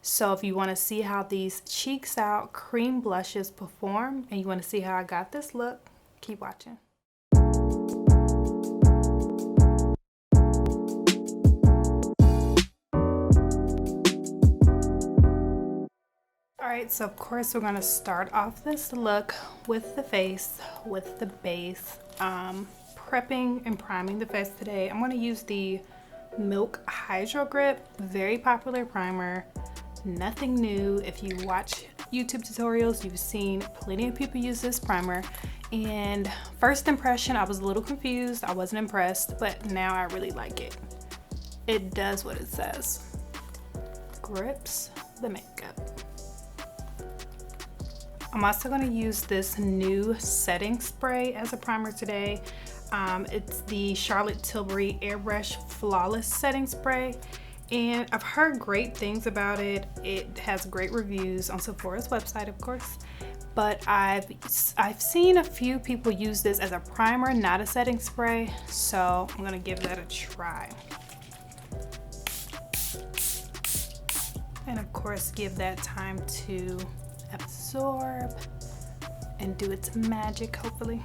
So if you want to see how these Cheeks Out cream blushes perform and you want to see how I got this look, keep watching. Alright, so of course we're going to start off this look with the face, with the base. Prepping and priming the face today. I'm going to use the Milk Hydro Grip, very popular primer. Nothing new. If you watch YouTube tutorials, you've seen plenty of people use this primer. And first impression, I was a little confused. I wasn't impressed, but now I really like it. It does what it says. Grips the makeup. I'm also going to use this new setting spray as a primer today. It's the Charlotte Tilbury Airbrush Flawless Setting Spray, and I've heard great things about it. It has great reviews on Sephora's website, of course, but I've seen a few people use this as a primer, not a setting spray, so I'm gonna give that a try. And of course, give that time to absorb and do its magic, hopefully.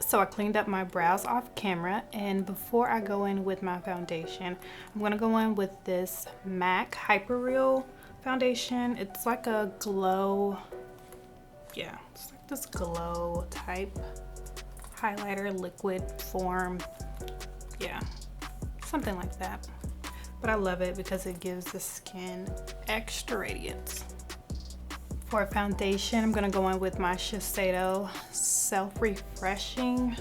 So I cleaned up my brows off camera, and before I go in with my foundation, I'm gonna go in with this MAC Hyper Real foundation. It's like a glow, yeah, it's like this glow type highlighter, liquid form, yeah, something like that. But I love it because it gives the skin extra radiance. For foundation, I'm gonna go in with my Shiseido Self-Refreshing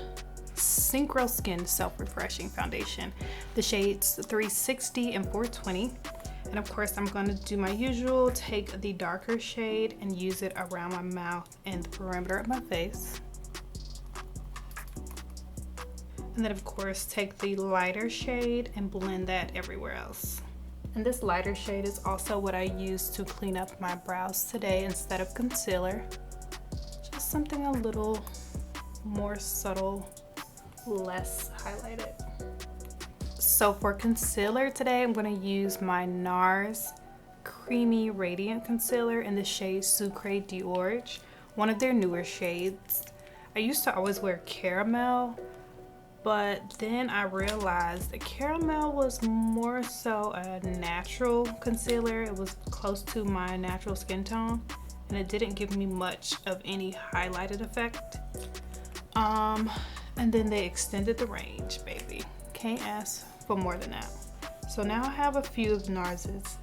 Synchro Skin Self-Refreshing Foundation. The shades 360 and 420. And of course, I'm gonna do my usual, take the darker shade and use it around my mouth and the perimeter of my face. And then of course, take the lighter shade and blend that everywhere else. And this lighter shade is also what I use to clean up my brows today instead of concealer. Just something a little more subtle, less highlighted. So for concealer today, I'm going to use my NARS Creamy Radiant Concealer in the shade Sucre d'Orge, one of their newer shades. I used to always wear Caramel, but then I realized that Caramel was more so a natural concealer. It was close to my natural skin tone, and it didn't give me much of any highlighted effect. And then they extended the range, baby. Can't ask for more than that. So now I have a few of NARS's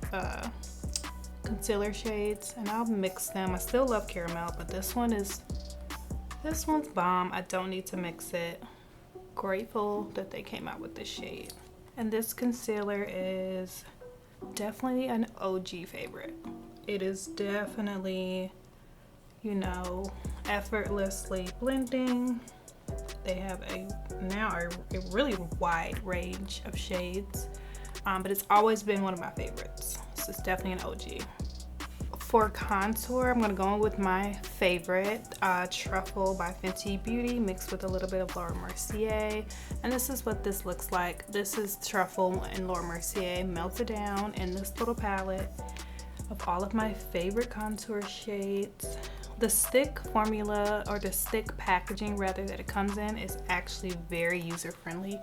concealer shades, and I'll mix them. I still love Caramel, but this one's bomb. I don't need to mix it. Grateful that they came out with this shade. And this concealer is definitely an OG favorite. It is definitely, you know, effortlessly blending. They have now a really wide range of shades, but it's always been one of my favorites. So it's definitely an OG. For contour, I'm gonna go in with my favorite, Truffle by Fenty Beauty, mixed with a little bit of Laura Mercier. And this is what this looks like. This is Truffle and Laura Mercier melted down in this little palette of all of my favorite contour shades. The stick formula, or the stick packaging rather, that it comes in is actually very user-friendly.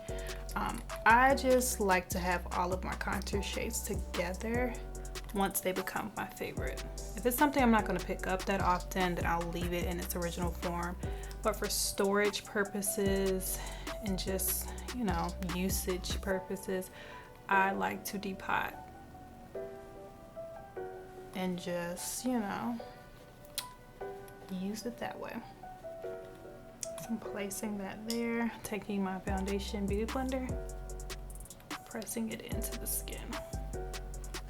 I just like to have all of my contour shades together once they become my favorite. If it's something I'm not going to pick up that often, then I'll leave it in its original form. But for storage purposes and just, you know, usage purposes, I like to depot and just, you know, use it that way. So I'm placing that there, taking my foundation beauty blender, pressing it into the skin.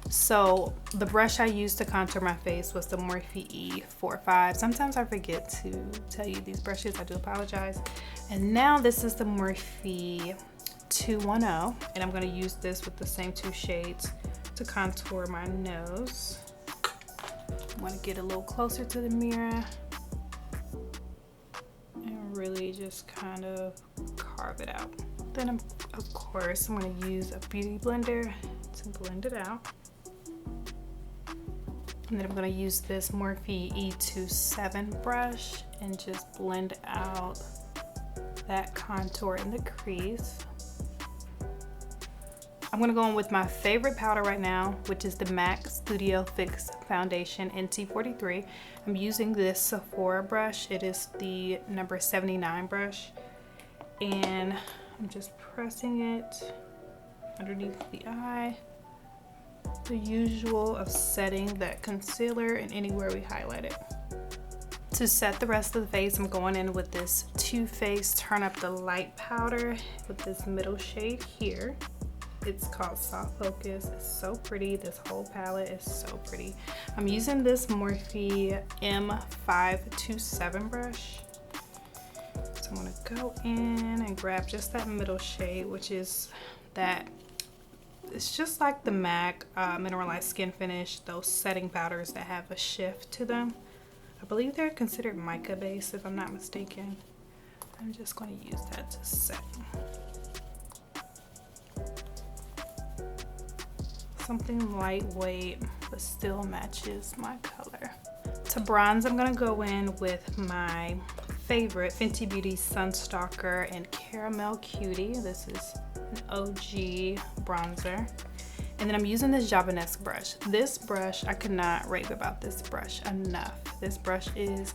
So the brush I used to contour my face was the Morphe E45. Sometimes I forget to tell you these brushes, I do apologize. And now this is the Morphe 210, and I'm gonna use this with the same two shades to contour my nose. I wanna get a little closer to the mirror and really just kind of carve it out. Then of course, I'm gonna use a beauty blender to blend it out. And then I'm gonna use this Morphe E27 brush and just blend out that contour in the crease. I'm gonna go in with my favorite powder right now, which is the MAC Studio Fix Foundation NT43. I'm using this Sephora brush. It is the number 79 brush. And I'm just pressing it underneath the eye. The usual of setting that concealer and anywhere we highlight it. To set the rest of the face, I'm going in with this Too Faced Turn Up the Light powder with this middle shade here. It's called Soft Focus. It's so pretty. This whole palette is so pretty. I'm using this Morphe M527 brush. So I'm gonna go in and grab just that middle shade, which is that, it's just like the MAC Mineralized Skin Finish, those setting powders that have a shift to them. I believe they're considered mica based if I'm not mistaken. I'm just going to use that to set. Something lightweight but still matches my color. To bronze, I'm going to go in with my favorite Fenty Beauty Sun Stalk'r and Caramel Cutie. This is an OG bronzer. And then I'm using this Japanese brush. This brush, I could not rave about this brush enough. This brush is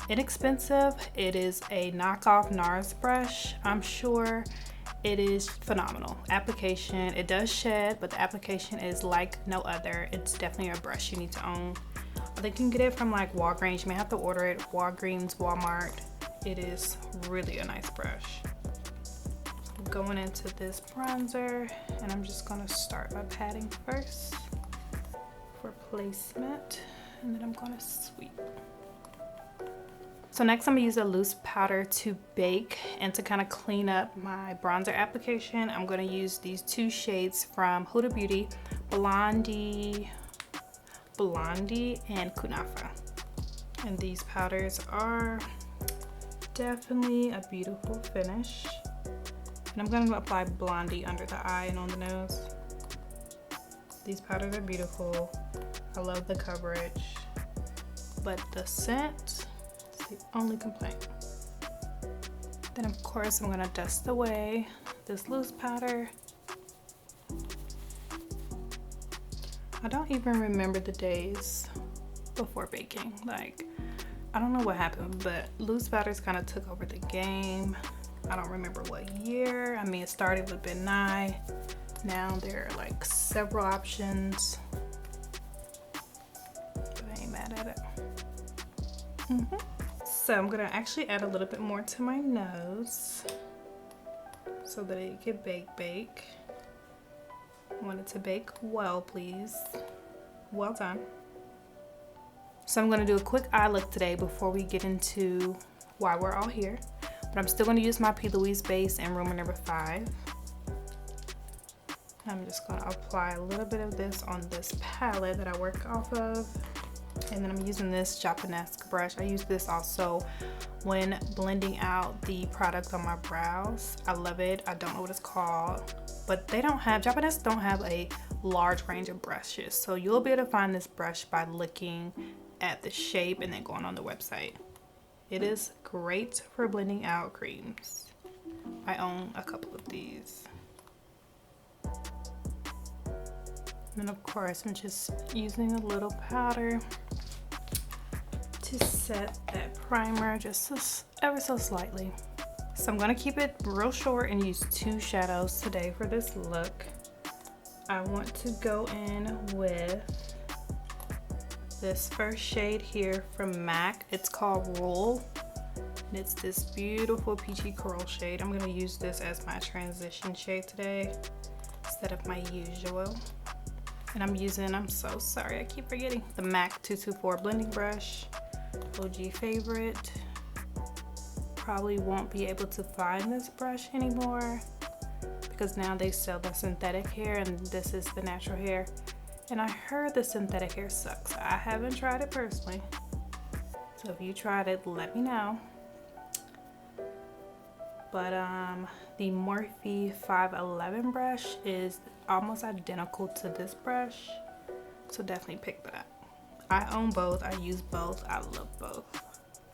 inexpensive. It is a knockoff NARS brush. I'm sure it is phenomenal. Application, it does shed, but the application is like no other. It's definitely a brush you need to own. I think you can get it from like Walgreens. You may have to order it, Walgreens, Walmart. It is really a nice brush. Going into this bronzer, and I'm just gonna start by patting first for placement, and then I'm gonna sweep. So next I'm gonna use a loose powder to bake and to kind of clean up my bronzer application. I'm gonna use these two shades from Huda Beauty, Blondie and Kunafa. And these powders are definitely a beautiful finish. And I'm going to apply Blondie under the eye and on the nose. These powders are beautiful. I love the coverage. But the scent is the only complaint. Then of course I'm going to dust away this loose powder. I don't even remember the days before baking. Like, I don't know what happened, but loose powders kind of took over the game. I don't remember what year. I mean, it started with Ben Nye. Now there are like several options. But I ain't mad at it. So I'm gonna actually add a little bit more to my nose so that it can bake. I want it to bake well, please. Well done. So I'm gonna do a quick eye look today before we get into why we're all here. But I'm still going to use my P. Louise base in Rumour number 5. I'm just going to apply a little bit of this on this palette that I work off of. And then I'm using this Japanese brush. I use this also when blending out the product on my brows. I love it. I don't know what it's called, but Japanese don't have a large range of brushes. So you'll be able to find this brush by looking at the shape and then going on the website. It is great for blending out creams. I own a couple of these. And of course, I'm just using a little powder to set that primer just ever so slightly. So I'm gonna keep it real short and use 2 shadows today for this look. I want to go in with this first shade here from MAC. It's called Roll. And it's this beautiful peachy coral shade. I'm gonna use this as my transition shade today instead of my usual. And I'm so sorry, I keep forgetting, the MAC 224 blending brush. OG favorite. Probably won't be able to find this brush anymore because now they sell the synthetic hair and this is the natural hair. And I heard the synthetic hair sucks. I haven't tried it personally. So if you tried it, let me know. But the Morphe 511 brush is almost identical to this brush. So definitely pick that up. I own both, I use both, I love both.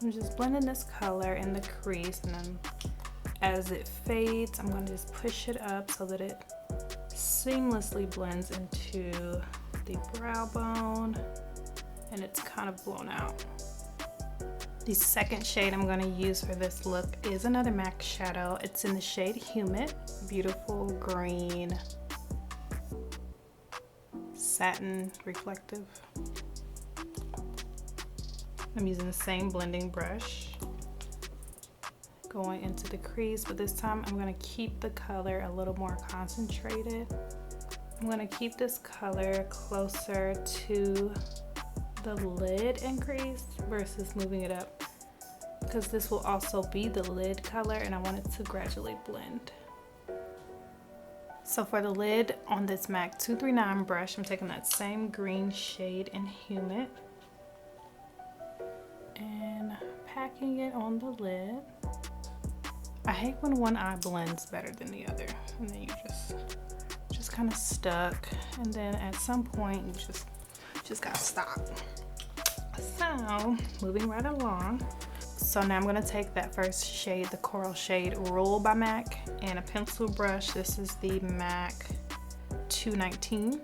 I'm just blending this color in the crease, and then as it fades, I'm gonna just push it up so that it seamlessly blends into the brow bone and it's kind of blown out. The second shade I'm gonna use for this look is another MAC shadow. It's in the shade Humid, beautiful green, satin reflective. I'm using the same blending brush, going into the crease, but this time I'm gonna keep the color a little more concentrated. I'm gonna keep this color closer to the lid and crease versus moving it up, because this will also be the lid color and I want it to gradually blend. So for the lid on this MAC 239 brush, I'm taking that same green shade in Humid and packing it on the lid. I hate when one eye blends better than the other, and then you just kind of stuck, and then at some point you just gotta stop. So moving right along. So now I'm gonna take that first shade, the coral shade Rule by MAC, and a pencil brush. This is the MAC 219,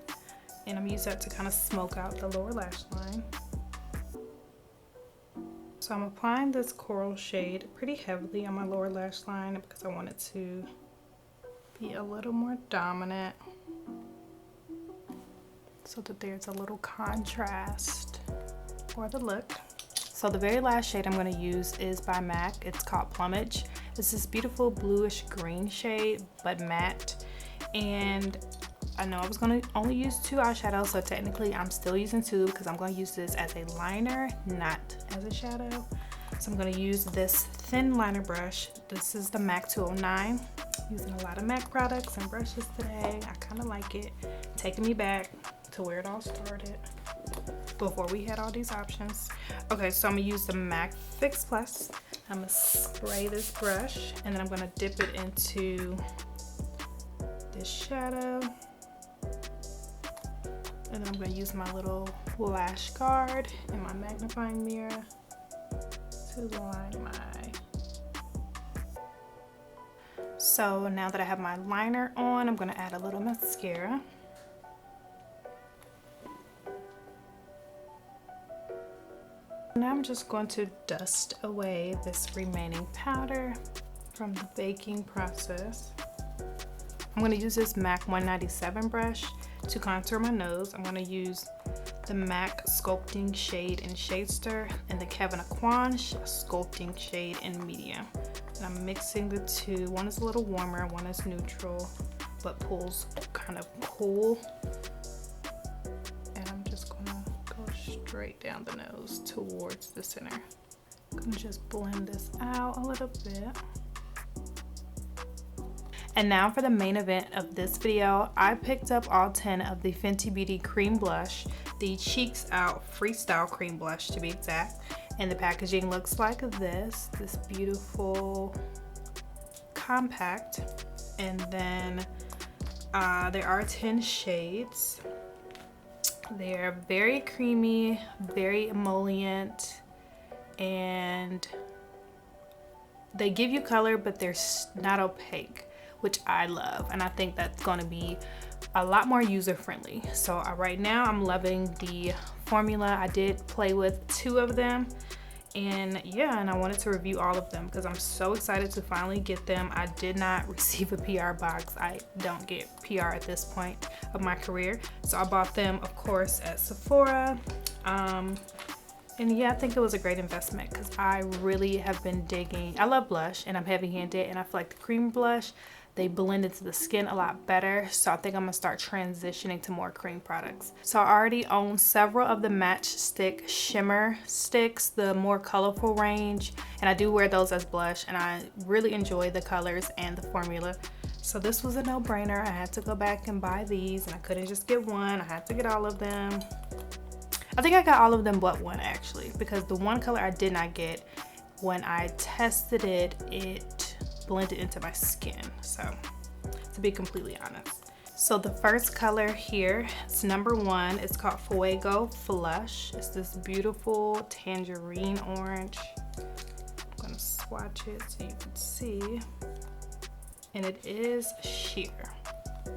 and I'm using that to kind of smoke out the lower lash line. So I'm applying this coral shade pretty heavily on my lower lash line because I want it to be a little more dominant so that there's a little contrast for the look. So the very last shade I'm going to use is by MAC. It's called Plumage. It's this beautiful bluish green shade, but matte. And I know I was going to only use 2 eyeshadows, so technically I'm still using 2 because I'm going to use this as a liner, not as a shadow. So I'm going to use this thin liner brush. This is the MAC 209. Using a lot of MAC products and brushes today. I kind of like it. Taking me back to where it all started before we had all these options. Okay, so I'm gonna use the MAC Fix Plus. I'm gonna spray this brush and then I'm gonna dip it into this shadow. And then I'm gonna use my little lash guard and my magnifying mirror to line my. So now that I have my liner on, I'm gonna add a little mascara. Now I'm just going to dust away this remaining powder from the baking process. I'm going to use this MAC 197 brush to contour my nose. I'm going to use the MAC Sculpting shade in Shadester and the Kevyn Aucoin Sculpting shade in Medium. And I'm mixing the two. One is a little warmer, one is neutral, but pulls kind of cool. And I'm just going to go straight down the nose towards the center. I'm going to just blend this out a little bit. And now for the main event of this video, I picked up all 10 of the Fenty Beauty Cream Blush, the Cheeks Out Freestyle Cream Blush to be exact. And the packaging looks like this beautiful compact. And then there are 10 shades. They're very creamy, very emollient, and they give you color, but they're not opaque, which I love, and I think that's going to be a lot more user-friendly. So right now I'm loving the formula. I did play with 2 of them, and yeah, and I wanted to review all of them because I'm so excited to finally get them. I did not receive a PR box. I don't get PR at this point of my career, so I bought them, of course, at Sephora. And yeah, I think it was a great investment because I really have been digging. I love blush and I'm heavy-handed, and I feel like the cream blush, they blend into the skin a lot better. So I think I'm gonna start transitioning to more cream products. So I already own several of the Matchstick Shimmer Sticks, the more colorful range, and I do wear those as blush, and I really enjoy the colors and the formula. So this was a no-brainer. I had to go back and buy these, and I couldn't just get one. I had to get all of them. I think I got all of them but one, actually, because the one color I did not get, when I tested it, it blended into my skin. So to be completely honest, So the first color here, it's number 1. It's called Fuego Flush. It's this beautiful tangerine orange. I'm gonna swatch it so you can see. And it is sheer.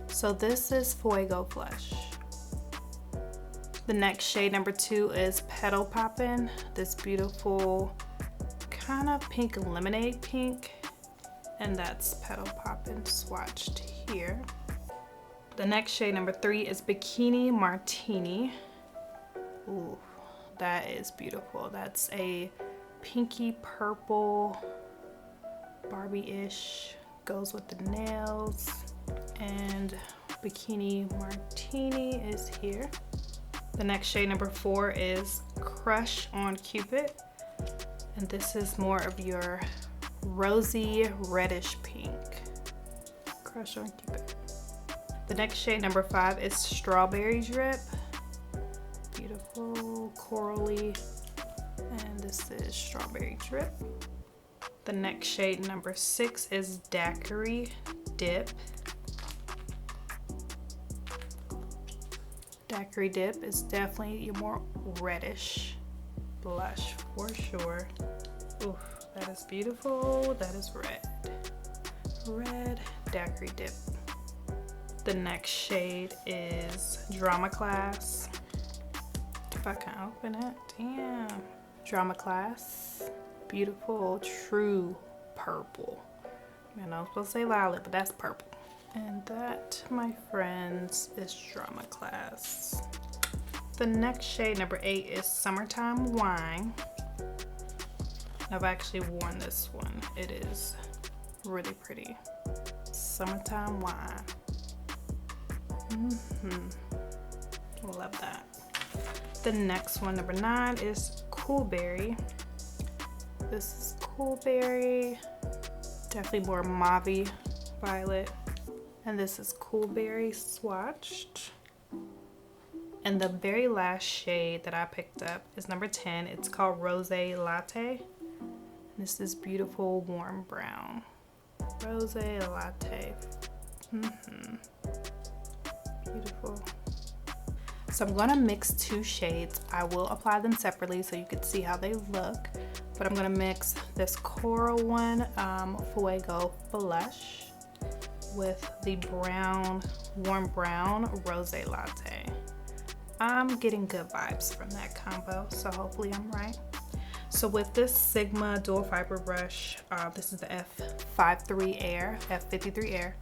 So this is Fuego Flush. The next shade, number 2, is Petal Poppin'. This beautiful kind of pink lemonade pink. And that's Petal Poppin' swatched here. The next shade, number 3, is Bikini Martini. Ooh, that is beautiful. That's a pinky purple, Barbie-ish, goes with the nails. And Bikini Martini is here. The next shade, number 4, is Crush on Cupid. And this is more of your rosy reddish pink. Crush on Cupid. The next shade, number 5, is Strawberry Drip. Beautiful, corally. And this is Strawberry Drip. The next shade, number 6, is Daiquiri Dip. Daiquiri Dip is definitely your more reddish blush for sure. Oof, that is beautiful. That is red. Red Daiquiri Dip. The next shade is Drama Class. If I can open it, damn. Drama Class, beautiful, true purple. I know I'm supposed to say violet, but that's purple. And that, my friends, is Drama Class. The next shade, number 8, is Summertime Wine. I've actually worn this one. It is really pretty. Summertime Wine. Love that. The next one, number 9, is Cool Berry. This is Cool Berry, definitely more mauve violet. And this is Cool Berry swatched. And the very last shade that I picked up is number 10. It's called Rosé Latte. This is beautiful warm brown. Rosé Latte. Beautiful. So I'm gonna mix 2 shades. I will apply them separately so you can see how they look. But I'm gonna mix this coral one, Fuego Flush, with the brown, warm brown Rosé Latte. I'm getting good vibes from that combo, so hopefully I'm right. So with this Sigma dual fiber brush, this is the F53 Air, F53 Air.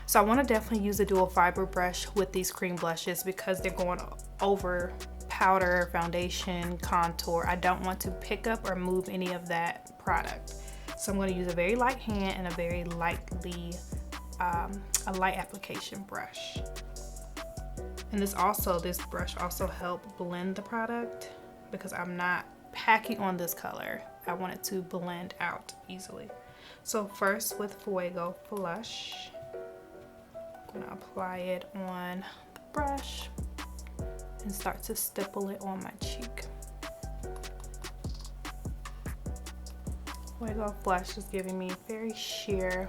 So I want to definitely use a dual fiber brush with these cream blushes because they're going over powder, foundation, contour. I don't want to pick up or move any of that product. So I'm going to use a very light hand and a very lightly, a light application brush. And this brush also helps blend the product because I'm not packing on this color. I want it to blend out easily. So first with Fuego Flush, I'm gonna apply it on the brush and start to stipple it on my cheek. Fuego Flush is giving me very sheer,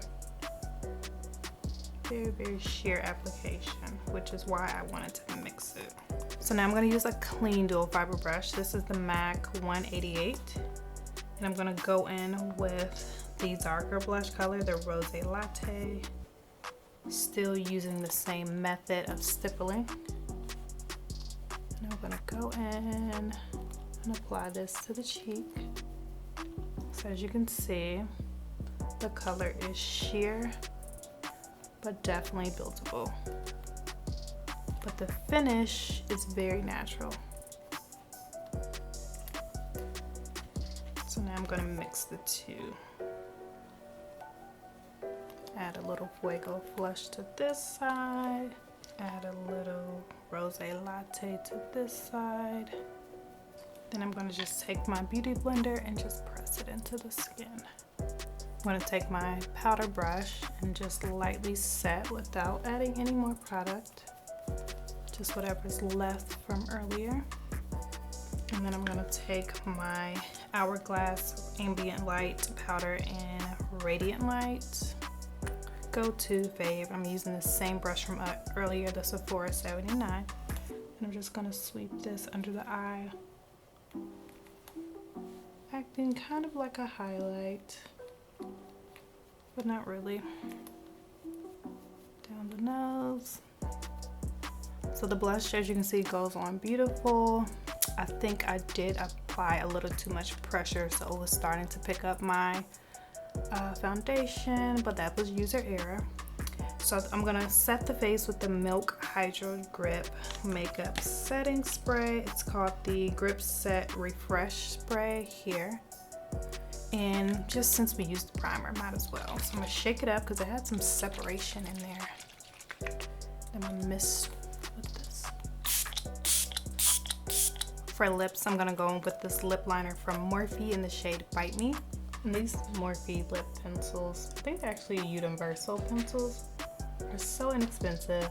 very sheer application, which is why I wanted to mix it. So now I'm gonna use a clean dual fiber brush. This is the MAC 188. And I'm gonna go in with the darker blush color, the Rosé Latte. Still using the same method of stippling. And I'm gonna go in and apply this to the cheek. So as you can see, the color is sheer, but definitely buildable. But the finish is very natural. So now I'm gonna mix the two. Add a little Fuego Flush to this side. Add a little Rosé Latte to this side. Then I'm gonna just take my beauty blender and just press it into the skin. I'm gonna take my powder brush and just lightly set without adding any more product. Just whatever's left from earlier. And then I'm gonna take my Hourglass Ambient Light powder in Radiant Light go-to fave. I'm using the same brush from earlier, the Sephora 79. And I'm just gonna sweep this under the eye, acting kind of like a highlight, but not really. Down the nose. So the blush, as you can see, goes on beautiful. I think I did apply a little too much pressure, so it was starting to pick up my foundation, but that was user error. So I'm gonna set the face with the Milk Hydro Grip Makeup Setting Spray. It's called the Grip Set Refresh Spray here. And just since we used the primer, might as well. So I'm gonna shake it up because it had some separation in there. I'm gonna mist with this. For lips, I'm gonna go in with this lip liner from Morphe in the shade Bite Me. And these Morphe lip pencils, I think they're actually universal pencils. They're so inexpensive.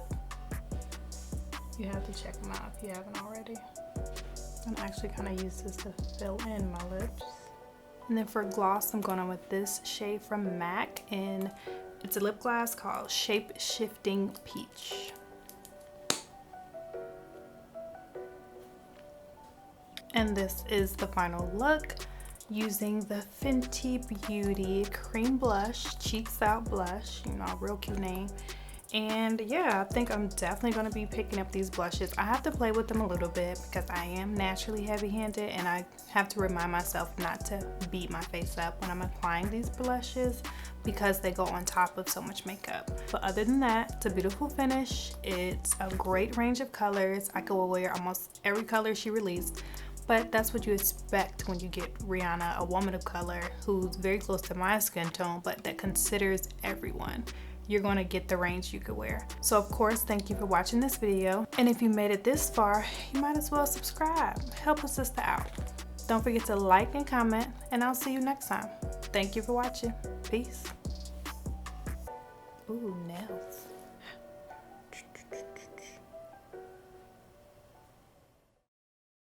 You have to check them out if you haven't already. I'm actually kind of use this to fill in my lips. And then for gloss, I'm going on with this shade from MAC, and it's a lip gloss called Shape Shifting Peach. And this is the final look using the Fenty Beauty Cream Blush, Cheeks Out Blush, you know, real cute name. And yeah, I think I'm definitely going to be picking up these blushes. I have to play with them a little bit because I am naturally heavy-handed, and I have to remind myself not to beat my face up when I'm applying these blushes because they go on top of so much makeup. But other than that, it's a beautiful finish. It's a great range of colors. I could wear almost every color she released. But that's what you expect when you get Rihanna, a woman of color who's very close to my skin tone, but that considers everyone. You're gonna get the range you could wear. So of course, thank you for watching this video. And if you made it this far, you might as well subscribe. Help a sister out. Don't forget to like and comment, and I'll see you next time. Thank you for watching. Peace. Ooh, nails.